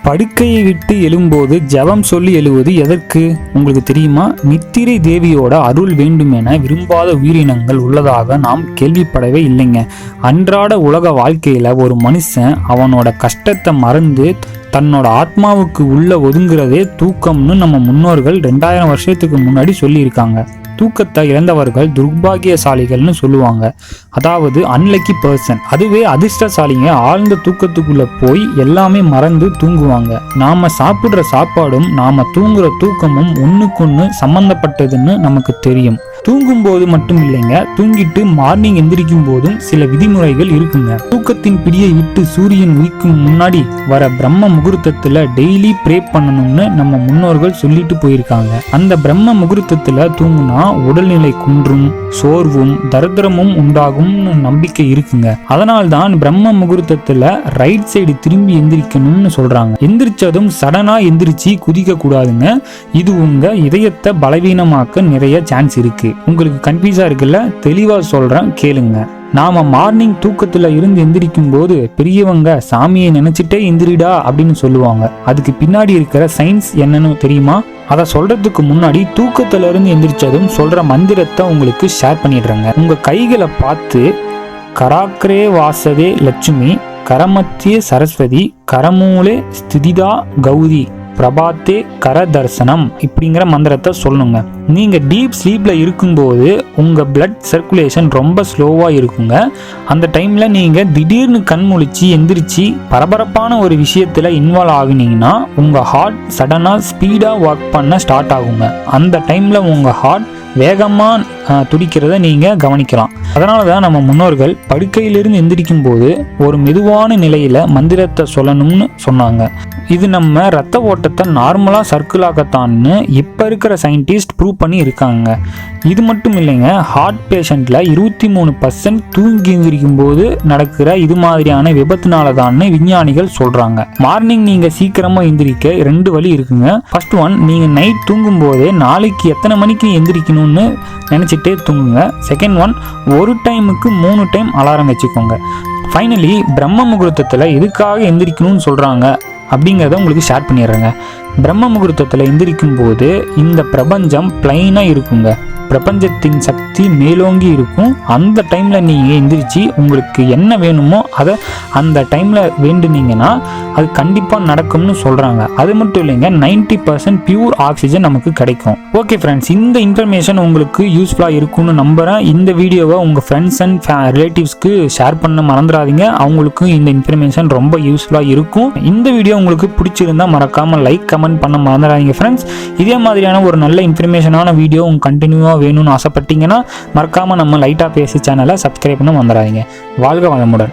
படுக்கையை விட்டு எழும்போது ஜெபம் சொல்லி எழுவது எதற்கு உங்களுக்கு தெரியுமா? நித்திரை தேவியோட அருள் வேண்டும் என விரும்பாத உயிரினங்கள் உள்ளதாக நாம் கேள்விப்படவே இல்லைங்க. அன்றாட உலக வாழ்க்கையில ஒரு மனுஷன் அவனோட கஷ்டத்தை மறந்து தன்னோட ஆத்மாவுக்கு உள்ள ஒதுங்குறதே தூக்கம்னு நம்ம முன்னோர்கள் 2000 வருஷத்துக்கு முன்னாடி சொல்லியிருக்காங்க. தூக்கத்தை இழந்தவர்கள் துர்பாகியசாலிகள்னு சொல்லுவாங்க, அதாவது அன்லக்கி பர்சன். அதுவே அதிர்ஷ்டசாலிங்க ஆழ்ந்த தூக்கத்துக்குள்ள போய் எல்லாமே மறந்து தூங்குவாங்க. நாம சாப்பிடுற சாப்பாடும் நாம தூங்குற தூக்கமும் ஒண்ணுக்கொன்னு சம்பந்தப்பட்டதுன்னு நமக்கு தெரியும். தூங்கும் போது மட்டும் இல்லைங்க, தூங்கிட்டு மார்னிங் எந்திரிக்கும் போதும் சில விதிமுறைகள் இருக்குங்க. தூக்கத்தின் பிடியை விட்டு சூரியன் உதிக்கும் முன்னாடி வர பிரம்ம முகூர்த்தத்துல டெய்லி ப்ரே பண்ணணும்னு நம்ம முன்னோர்கள் சொல்லிட்டு போயிருக்காங்க. அந்த பிரம்ம முகூர்த்தத்துல தூங்குனா உடல்நிலை குன்றும், சோர்வும், தரித்திரமும் உண்டாகும்னு நம்பிக்கை இருக்குங்க. அதனால்தான் பிரம்ம முகூர்த்தத்துல ரைட் சைடு திரும்பி எந்திரிக்கணும்னு சொல்றாங்க. எந்திரிச்சதும் சடனா எந்திரிச்சு குதிக்க கூடாதுங்க. இது உங்க இதயத்தை பலவீனமாக்க நிறைய சான்ஸ் இருக்கு. உங்களுக்கு கன்ஃபியூஸா இருக்குல்ல? தெளிவா சொல்றேன், கேளுங்க. நாம மார்னிங் தூக்கத்துல இருந்து எந்திரிக்கும் போது பெரியவங்க சாமியை நினைச்சிட்டே எந்திரிடா அப்படின்னு சொல்லுவாங்க. அதுக்கு பின்னாடி இருக்கிற சயின்ஸ் என்னன்னு தெரியுமா? அதை சொல்றதுக்கு முன்னாடி தூக்கத்துல இருந்து எந்திரிச்சதும் சொல்ற மந்திரத்தை உங்களுக்கு ஷேர் பண்ணிடுறேங்க. உங்க கைகளை பார்த்து கராக்ரே வாசதே லட்சுமி, கரமத்திய சரஸ்வதி, கரமூலே ஸ்திதிதா கௌரி, பிரபாத்தே கர தர்சனம் இப்படிங்கிற மந்திரத்தை சொல்லணுங்க. நீங்க டீப் ஸ்லீப்ல இருக்கும்போது உங்க பிளட் சர்க்குலேஷன் ரொம்ப ஸ்லோவா இருக்குங்க. அந்த டைம்ல நீங்க திடீர்னு கண் முழிச்சு எந்திரிச்சு பரபரப்பான ஒரு விஷயத்துல இன்வால்வ் ஆகினீங்கன்னா உங்க ஹார்ட் சடனா ஸ்பீடா ஒர்க் பண்ண ஸ்டார்ட் ஆகுங்க. அந்த டைம்ல உங்க ஹார்ட் வேகமா துடிக்கிறத நீங்க கவனிக்கலாம். அதனாலதான் நம்ம முன்னோர்கள் படுக்கையிலிருந்து எந்திரிக்கும் போது ஒரு மெதுவான நிலையில மந்திரத்தை சொல்லணும்னு சொன்னாங்க. இது நம்ம ரத்த ஓட்டத்தை நார்மலா சர்க்கிள் ஆக்கத்தான்னு இப்ப இருக்கிற சயின்டிஸ்ட் ப்ரூவ் பண்ணி இருக்காங்க. இது மட்டும் இல்லைங்க, ஹார்ட் பேஷண்ட்ல 23% தூங்கி எந்திரிக்கும் போது நடக்கிற இது மாதிரியான விபத்துனாலதான்னு விஞ்ஞானிகள் சொல்றாங்க. மார்னிங் நீங்க சீக்கிரமா எந்திரிக்க 2 வழி இருக்குங்க. ஃபர்ஸ்ட் ஒன், நீங்க நைட் தூங்கும் போதே நாளைக்கு எத்தனை மணிக்கு எந்திரிக்கணும்னு நினைச்சிட்டே தூங்குங்க. செகண்ட் ஒன், ஒரு டைமுக்கு 3 டைம் அலாரம் வச்சுக்கோங்க. ஃபைனலி பிரம்ம முகூர்த்தத்துல எதுக்காக எந்திரிக்கணும்னு சொல்றாங்க அப்படிங்கிறத உங்களுக்கு ஷேர் பண்ணிடுறேங்க. பிரம்ம முகூர்த்தத்தில் எந்திரிக்கும் போது இந்த பிரபஞ்சம் பிளைனா இருக்குங்க. பிரபஞ்சத்தின் சக்தி மேலோங்கி இருக்கும். அந்த டைம்ல நீங்க எந்திரிச்சு உங்களுக்கு என்ன வேணுமோ அதை அந்த டைம்ல வேண்டுனீங்கன்னா அது கண்டிப்பா நடக்கும்னு சொல்றாங்க. அது மட்டும் இல்லைங்க, 90% பியூர் ஆக்சிஜன் நமக்கு கிடைக்கும். ஓகே ஃப்ரெண்ட்ஸ், இந்த இன்ஃபர்மேஷன் உங்களுக்கு யூஸ்ஃபுல்லா இருக்கும்னு நம்புறேன். இந்த வீடியோவை உங்க ஃப்ரெண்ட்ஸ் அண்ட் ரிலேட்டிவ்ஸ்க்கு ஷேர் பண்ண மறந்துடாதீங்க. அவங்களுக்கு இந்த இன்ஃபர்மேஷன் ரொம்ப யூஸ்ஃபுல்லா இருக்கும். இந்த வீடியோ உங்களுக்கு பிடிச்சிருந்தா மறக்காம லைக் கமெண்ட் பண்ண மறந்துடாதீங்க ஃப்ரெண்ட்ஸ். இதே மாதிரியான ஒரு நல்ல இன்ஃபர்மேஷனான வீடியோ உங்க கண்டினியூவா வேணும்னு ஆசைப்பட்டீங்கன்னா மறக்காம நம்ம லைட்டா பேசி சேனலை சப்ஸ்கிரைப் பண்ண மறந்துடாதீங்க. வாழ்க வளமுடன்.